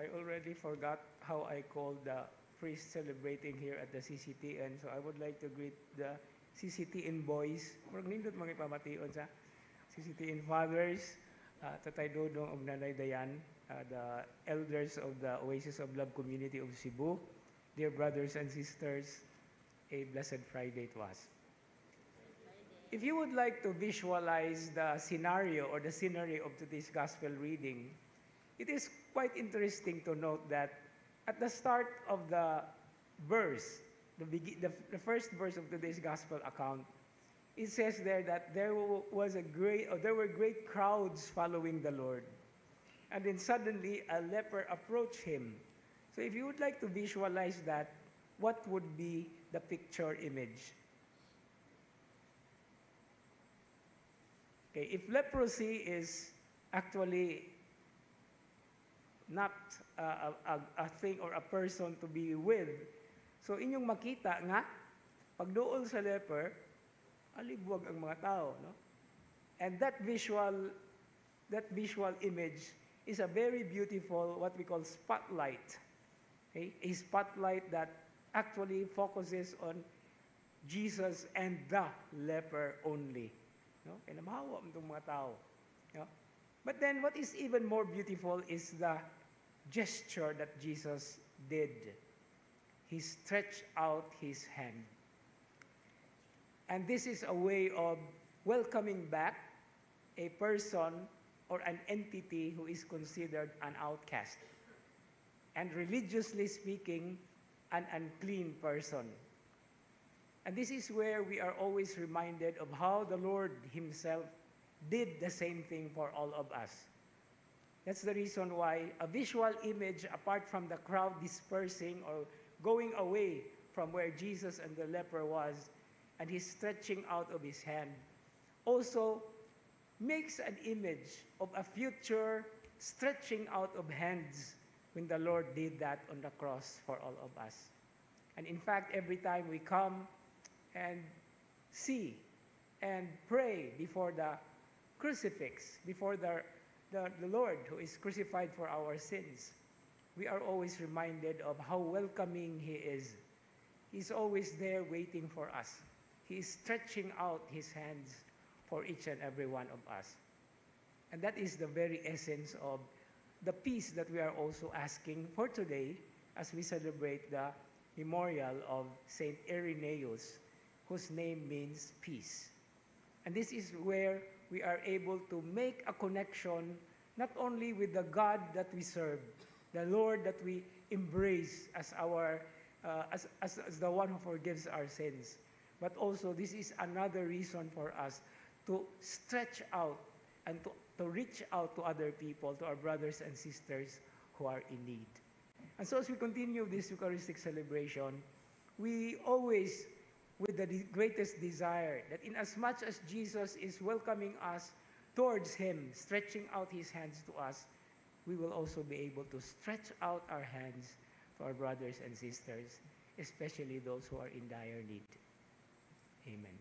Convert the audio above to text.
I already forgot how I called the priest celebrating here at the CCTN. So I would like to greet the CCTN boys. Murag nindot mga ipamation sa CCTN fathers, Tatay Dodong of Nanay Dayan, the elders of the Oasis of Love community of Cebu. Dear brothers and sisters, a blessed Friday to us. If you would like to visualize the scenario or the scenery of today's gospel reading, it is quite interesting to note that at the start of the verse, the first verse of today's gospel account, it says there that there were great crowds following the Lord. And then suddenly a leper approached him. So if you would like to visualize that, what would be the picture image? Okay, if leprosy is actually not a thing or a person to be with, so inyong makita nga, pagduol sa leper, alibwag ang mga tao, no? And that visual image is a very beautiful, what we call spotlight. Okay? A spotlight that actually focuses on Jesus and the leper only. No? Kaya namahawa itong mga tao. No? But then what is even more beautiful is the gesture that Jesus did. He stretched out his hand. And this is a way of welcoming back a person or an entity who is considered an outcast. And religiously speaking, an unclean person. And this is where we are always reminded of how the Lord himself did the same thing for all of us. That's the reason why a visual image, apart from the crowd dispersing or going away from where Jesus and the leper was, and he's stretching out of his hand, also makes an image of a future stretching out of hands when the Lord did that on the cross for all of us. And in fact, every time we come and see and pray before the crucifix, before the Lord who is crucified for our sins, we are always reminded of how welcoming he is. He's always there waiting for us. He is stretching out his hands for each and every one of us. And that is the very essence of the peace that we are also asking for today as we celebrate the memorial of Saint Irenaeus, whose name means peace. And this is where we are able to make a connection not only with the God that we serve, the Lord that we embrace as our as the one who forgives our sins, but also this is another reason for us to stretch out and to reach out to other people, to our brothers and sisters who are in need. And so as we continue this Eucharistic celebration, we always, with the greatest desire, that in as much as Jesus is welcoming us towards him, stretching out his hands to us, we will also be able to stretch out our hands to our brothers and sisters, especially those who are in dire need. Amen.